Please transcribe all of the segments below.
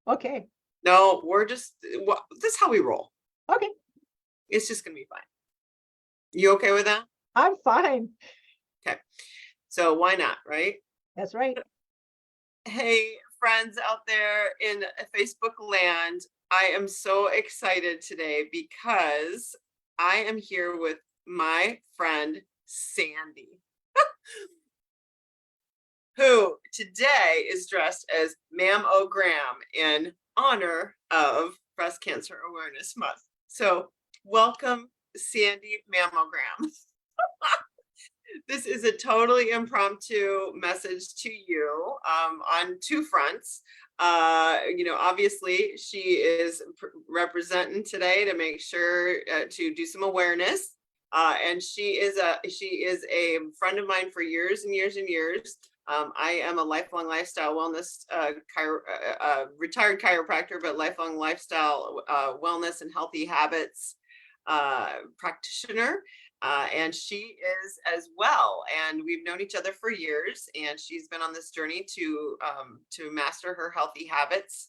Okay. No, this is how we roll. Okay. It's just going to be fine. You okay with that? I'm fine. Okay. So why not, right? That's right. Hey, friends out there in Facebook land, I am so excited today because I am here with my friend Sandy, who today is dressed as Mammogram in honor of Breast Cancer Awareness Month. So, welcome, Sandy Mammogram. This is a totally impromptu message to you on two fronts. Obviously, she is representing today to make sure to do some awareness. And she is a friend of mine for years and years and years. I am a lifelong lifestyle wellness retired chiropractor, but lifelong lifestyle wellness and healthy habits practitioner. And she is as well. And we've known each other for years, and she's been on this journey to master her healthy habits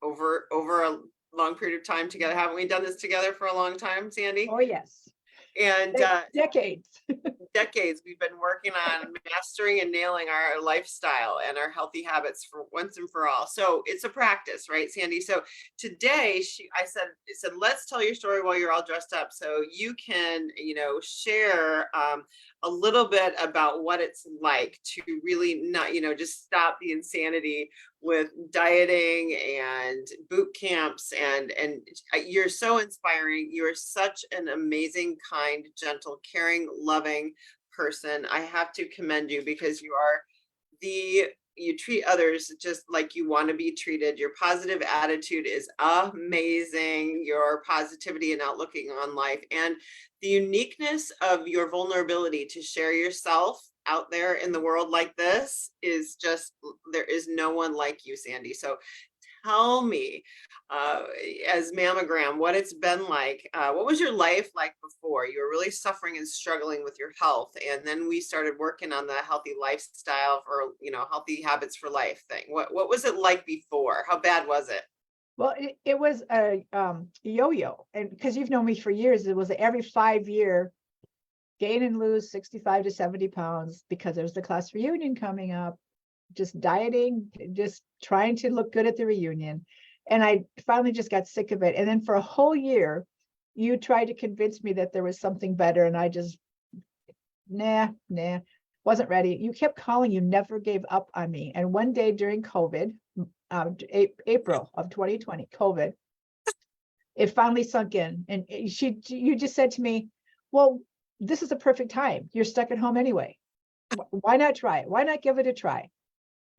over a long period of time together. Haven't we done this together for a long time, Sandy? Oh, yes. And decades. decades we've been working on mastering and nailing our lifestyle and our healthy habits for once and for all. So it's a practice, right, Sandy? So today I said let's tell your story while you're all dressed up, so you can share a little bit about what it's like to really not just stop the insanity with dieting and boot camps, and you're so inspiring. You're such an amazing, kind, gentle, caring, loving person. I have to commend you because you treat others just like you want to be treated. Your positive attitude is amazing. Your positivity and outlooking on life, and the uniqueness of your vulnerability to share yourself out there in the world like this is just, there is no one like you, Sandy. So tell me, as Mammogram, what it's been like. What was your life like before? You were really suffering and struggling with your health, and then we started working on the healthy lifestyle for healthy habits for life thing. What was it like before? How bad was it? Well, it was a yo-yo, and because you've known me for years, it was every 5-year gain and lose 65 to 70 pounds because there's the class reunion coming up. Just dieting, just trying to look good at the reunion. And I finally just got sick of it. And then for a whole year, you tried to convince me that there was something better. And I just, nah, wasn't ready. You kept calling, you never gave up on me. And one day during COVID, April of 2020, COVID, it finally sunk in. And you just said to me, well, this is a perfect time. You're stuck at home anyway. Why not try it? Why not give it a try?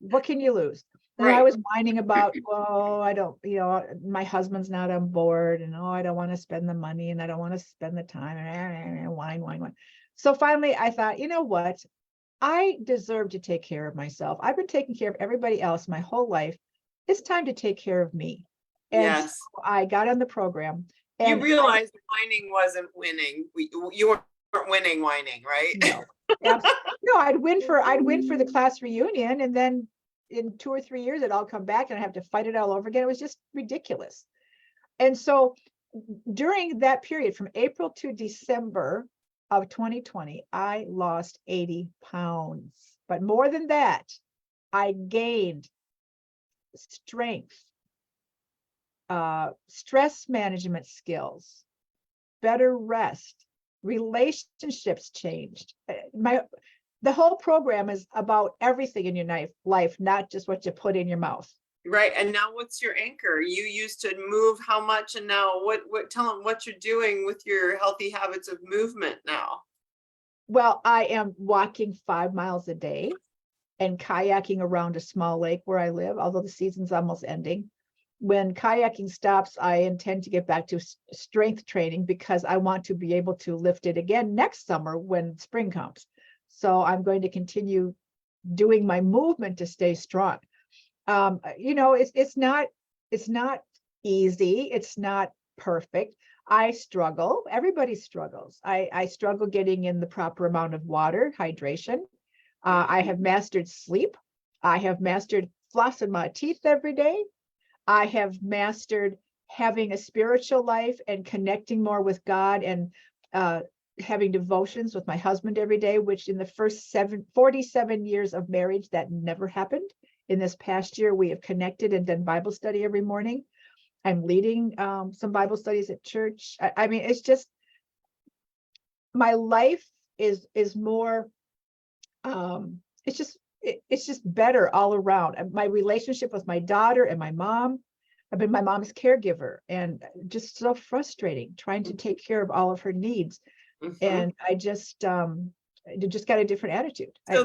What can you lose? And I was whining about, well, I don't, my husband's not on board, and I don't want to spend the money, and I don't want to spend the time, and whine. So finally I thought, you know what? I deserve to take care of myself. I've been taking care of everybody else my whole life. It's time to take care of me. And yes. So I got on the program. And you realized whining wasn't winning. You weren't winning whining, right? No. No, I'd win for the class reunion, and then in 2 or 3 years it'd all come back and I have to fight it all over again. It was just ridiculous. And so during that period from April to December of 2020, I lost 80 pounds. But more than that, I gained strength, stress management skills, better rest, relationships changed. The whole program is about everything in your life, not just what you put in your mouth. Right. And now what's your anchor? You used to move how much, and now tell them what you're doing with your healthy habits of movement now. Well, I am walking 5 miles a day and kayaking around a small lake where I live, although the season's almost ending. When kayaking stops, I intend to get back to strength training because I want to be able to lift it again next summer when spring comes. So I'm going to continue doing my movement to stay strong. It's not easy. It's not perfect. I struggle. Everybody struggles. I struggle getting in the proper amount of water, hydration. I have mastered sleep. I have mastered flossing my teeth every day. I have mastered having a spiritual life and connecting more with God, and having devotions with my husband every day, which in the first 47 years of marriage, that never happened. In this past year, we have connected and done Bible study every morning. I'm leading some Bible studies at church. I mean, it's just, my life is more, it's just better all around. And my relationship with my daughter and my mom, I've been my mom's caregiver, and just so frustrating trying to take care of all of her needs. Mhm. And I just got a different attitude. So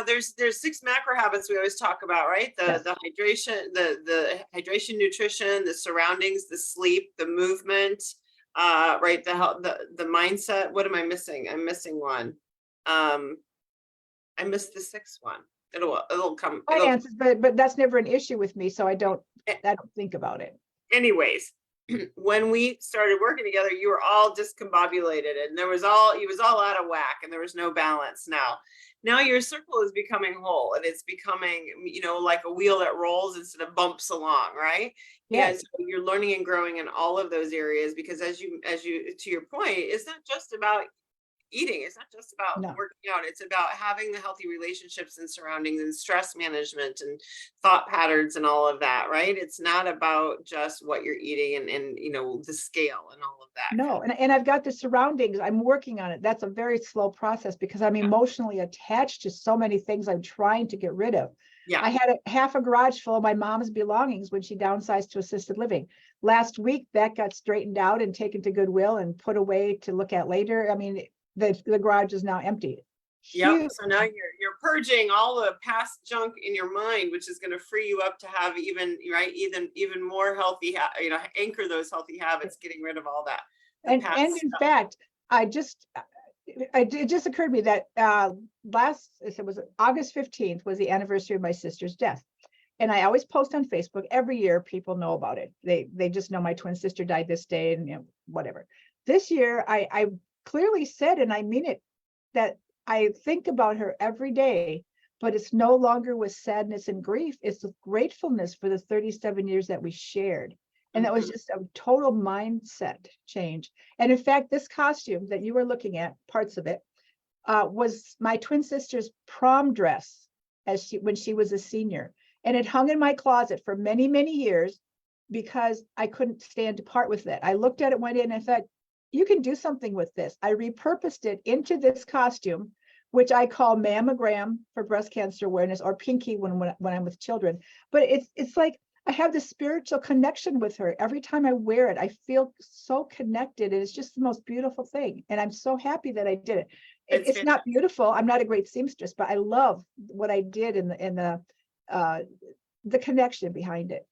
there's 6 macro habits we always talk about, right? Yes. The hydration, the hydration, nutrition, the surroundings, the sleep, the movement, right? The health, the mindset. What am I missing? I'm missing one. I missed the 6th one. It'll come. Finances, but that's never an issue with me, so I don't think about it. Anyways, when we started working together, you were all discombobulated, and it was all out of whack, and there was no balance. Now your circle is becoming whole, and it's becoming, like a wheel that rolls instead of bumps along, right? Yes. And so you're learning and growing in all of those areas, because as you to your point, it's not just about eating. It's not just about No. working out. It's about having the healthy relationships and surroundings and stress management and thought patterns and all of that, right? It's not about just what you're eating and the scale and all of that. No, and I've got the surroundings. I'm working on it. That's a very slow process because I'm emotionally attached to so many things I'm trying to get rid of. Yeah. I had half a garage full of my mom's belongings when she downsized to assisted living. Last week, that got straightened out and taken to Goodwill and put away to look at later. I mean, the garage is now empty. Yep. So now you're purging all the past junk in your mind, which is going to free you up to have even more healthy, anchor those healthy habits, getting rid of all that. And in fact, it just occurred to me that it was August 15th was the anniversary of my sister's death. And I always post on Facebook every year. People know about it. They just know my twin sister died this day, and whatever. This year, I clearly said, and I mean it, that I think about her every day, but it's no longer with sadness and grief. It's with gratefulness for the 37 years that we shared. And that was just a total mindset change. And in fact, this costume that you were looking at, parts of it, was my twin sister's prom dress when she was a senior. And it hung in my closet for many, many years because I couldn't stand to part with it. I looked at it one day and I thought, you can do something with this. I repurposed it into this costume, which I call mammogram for breast cancer awareness, or Pinky when I'm with children. But it's like I have this spiritual connection with her. Every time I wear it, I feel so connected, and it's just the most beautiful thing. And I'm so happy that I did it. It's not beautiful. I'm not a great seamstress, but I love what I did in the connection behind it.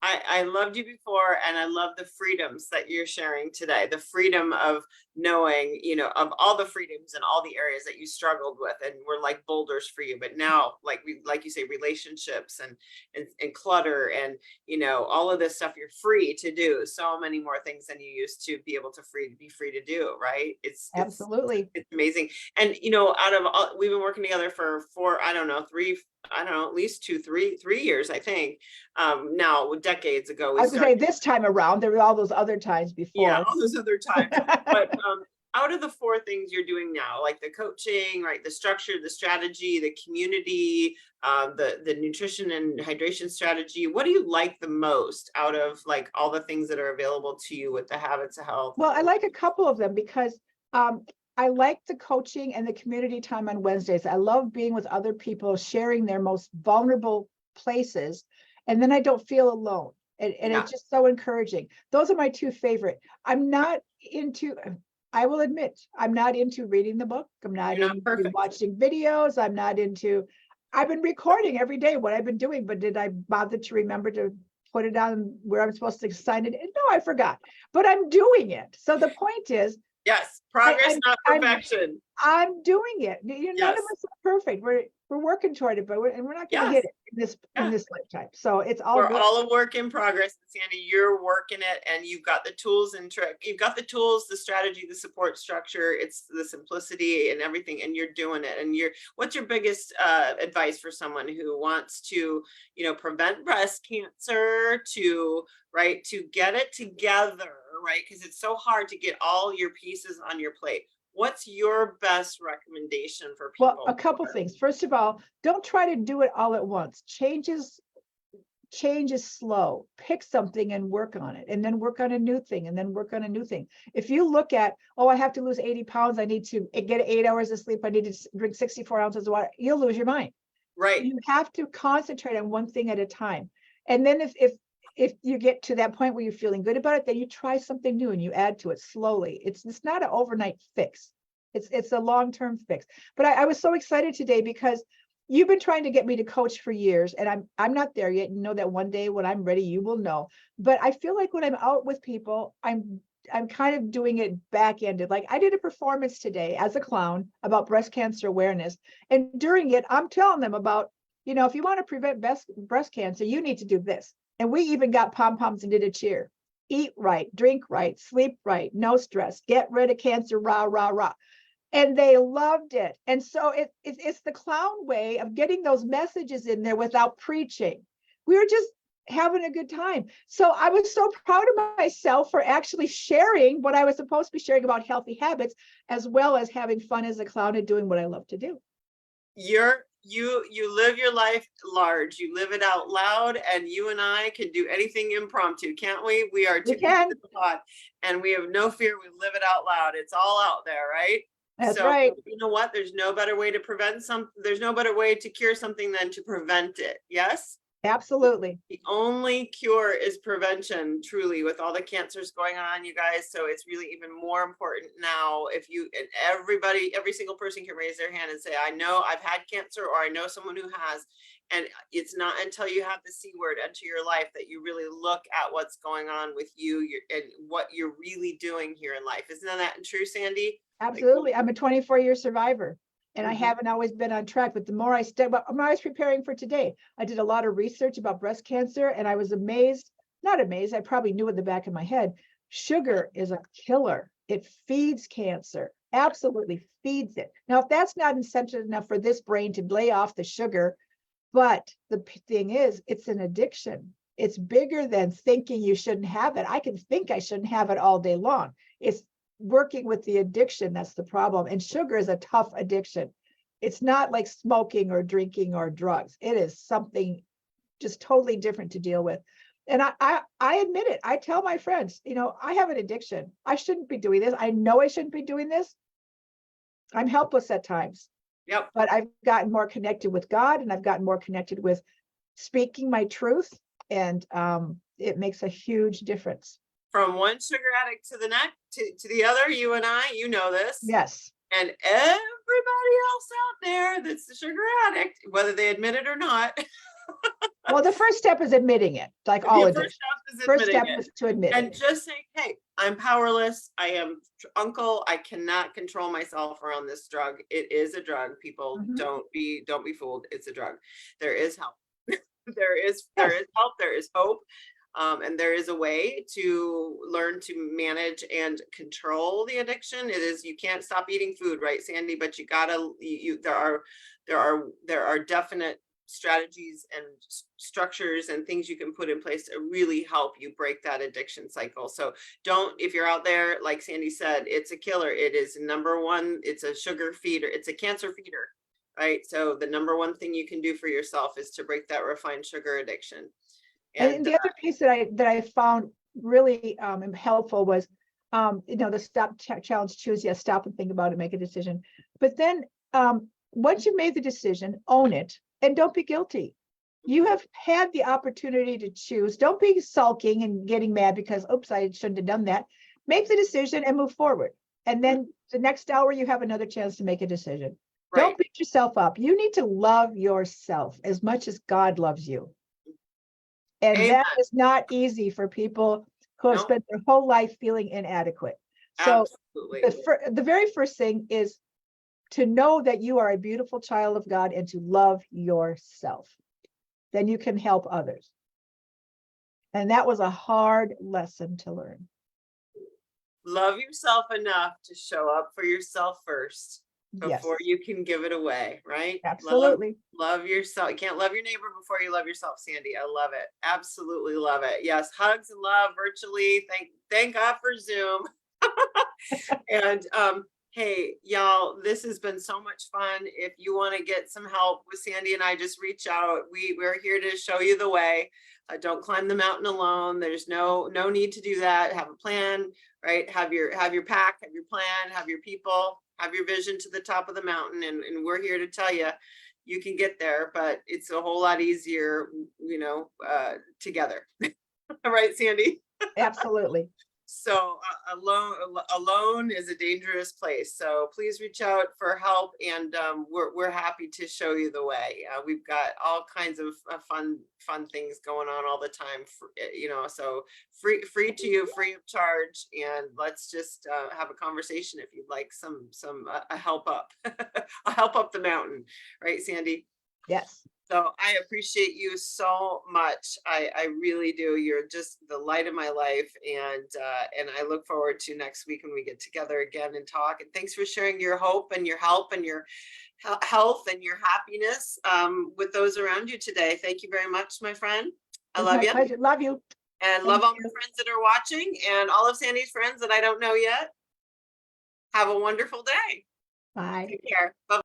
I loved you before, and I love the freedoms that you're sharing today. The freedom of knowing, of all the freedoms and all the areas that you struggled with and were like boulders for you. But now, like you say, relationships and clutter and, all of this stuff, you're free to do so many more things than you used to be able to be free to do. Right. Absolutely. It's amazing. And, we've been working together for at least 3 years, I think. Now, decades ago, I was going to say this time around, there were all those other times before. Yeah, all those other times. But out of the 4 things you're doing now, like the coaching, right, the structure, the strategy, the community, the nutrition and hydration strategy, what do you like the most out of like all the things that are available to you with the Habits of Health? Well, I like a couple of them because I like the coaching and the community time on Wednesdays. I love being with other people, sharing their most vulnerable places. And then I don't feel alone. And it's just so encouraging. Those are my 2 favorite. I will admit, I'm not into reading the book. I'm not into watching videos. I've been recording every day what I've been doing, but did I bother to remember to put it on where I'm supposed to sign it? No, I forgot, but I'm doing it. So the point is, yes, progress, not perfection. I'm doing it. None of us are perfect. we're working toward it, but we're not going to Yes. hit it in Yeah. this lifetime. So it's all We're good. all a work in progress. Sandy, you're working it, and you've got the tools and you've got the tools, the strategy, the support structure. It's the simplicity and everything, and you're doing it. And what's your biggest advice for someone who wants to, prevent breast cancer, to get it together, right? Because it's so hard to get all your pieces on your plate. What's your best recommendation for people? Well, a couple things. First of all, don't try to do it all at once. Change is slow. Pick something and work on it, and then work on a new thing, and then work on a new thing. If you look at, oh, I have to lose 80 pounds, I need to get 8 hours of sleep, I need to drink 64 ounces of water, you'll lose your mind. Right. You have to concentrate on one thing at a time. And then if you get to that point where you're feeling good about it, then you try something new and you add to it slowly. It's not an overnight fix. It's a long-term fix. But I was so excited today because you've been trying to get me to coach for years, and I'm not there yet. You know that one day when I'm ready, you will know. But I feel like when I'm out with people, I'm kind of doing it back-ended. Like I did a performance today as a clown about breast cancer awareness. And during it, I'm telling them about, if you want to prevent breast cancer, you need to do this. And we even got pom-poms and did a cheer. Eat right, drink right, sleep right, no stress, get rid of cancer, rah, rah, rah. And they loved it. And so it's the clown way of getting those messages in there without preaching. We were just having a good time. So I was so proud of myself for actually sharing what I was supposed to be sharing about healthy habits, as well as having fun as a clown and doing what I love to do. You live your life large. You live it out loud, and you and I can do anything impromptu, can't we? We are two people in the pod, and we have no fear. We live it out loud. It's all out there, right? That's right. You know what? There's no better way to prevent something. There's no better way to cure something than to prevent it. Yes? Absolutely. The only cure is prevention, truly, with all the cancers going on, you guys. So it's really even more important now. If every single person can raise their hand and say, I know I've had cancer, or I know someone who has. And it's not until you have the C word enter your life that you really look at what's going on with you and what you're really doing here in life. Isn't that true, Sandy? Absolutely. I'm a 24-year survivor, and I haven't always been on track. But the more I was preparing for today, I did a lot of research about breast cancer, and I was not amazed. I probably knew in the back of my head, sugar is a killer. It feeds cancer, absolutely feeds it. Now, if that's not incentive enough for this brain to lay off the sugar, but the thing is, it's an addiction. It's bigger than thinking you shouldn't have it. I can think I shouldn't have it all day long. It's working with the addiction that's the problem. And sugar is a tough addiction. It's not like smoking or drinking or drugs. It is something just totally different to deal with. And I admit it. I tell my friends, I have an addiction. I shouldn't be doing this. I know I shouldn't be doing this. I'm helpless at times. Yep. But I've gotten more connected with God, and I've gotten more connected with speaking my truth. And it makes a huge difference. From one sugar addict to the next, to the other, you and I, you know this. Yes. And everybody else out there that's the sugar addict, whether they admit it or not. Well, the first step is admitting it, like all addiction. First step is to admit it. And just saying, hey, I'm powerless. I am uncle. I cannot control myself around this drug. It is a drug. People, don't be fooled. It's a drug. There is help. There is help. There is hope. And there is a way to learn to manage and control the addiction. You can't stop eating food, right, Sandy? But you gotta, there are definite strategies and structures and things you can put in place to really help you break that addiction cycle. So if you're out there, like Sandy said, it's a killer. It is number one. It's a sugar feeder. It's a cancer feeder, right? So the number one thing you can do for yourself is to break that refined sugar addiction. And the other piece that I found really helpful was, the stop challenge, choose, yes, stop and think about it, make a decision. But then once you've made the decision, own it, and don't be guilty. You have had the opportunity to choose. Don't be sulking and getting mad because, oops, I shouldn't have done that. Make the decision and move forward. And then the next hour, you have another chance to make a decision. Right. Don't beat yourself up. You need to love yourself as much as God loves you. And Amen. That is not easy for people who have spent their whole life feeling inadequate. So the very first thing is to know that you are a beautiful child of God and to love yourself. Then you can help others. And that was a hard lesson to learn. Love yourself enough to show up for yourself first Yes, before you can give it away, right? absolutely. Love yourself. You can't love your neighbor before you love yourself, Sandy. I love it. Absolutely love it. Yes, hugs and love virtually. Thank God for Zoom. And hey, y'all, this has been so much fun. If you want to get some help with Sandy and I, just reach out. We're here to show you the way. Don't climb the mountain alone. There's no need to do that. Have a plan, right? Have your pack, have your plan, have your people, have your vision to the top of the mountain. And we're here to tell you, you can get there, but it's a whole lot easier, together. All right, Sandy. Absolutely. So alone is a dangerous place. So please reach out for help, and we're happy to show you the way. We've got all kinds of fun things going on all the time. So free to you, free of charge. And let's just have a conversation if you'd like some a help up, a help up the mountain, right, Sandy? Yes. So I appreciate you so much. I really do. You're just the light of my life. And I look forward to next week when we get together again and talk. And thanks for sharing your hope and your help and your health and your happiness with those around you today. Thank you very much, my friend. I love you. Pleasure. Love you. And love all my friends that are watching and all of Sandy's friends that I don't know yet. Have a wonderful day. Bye. Take care. Bye.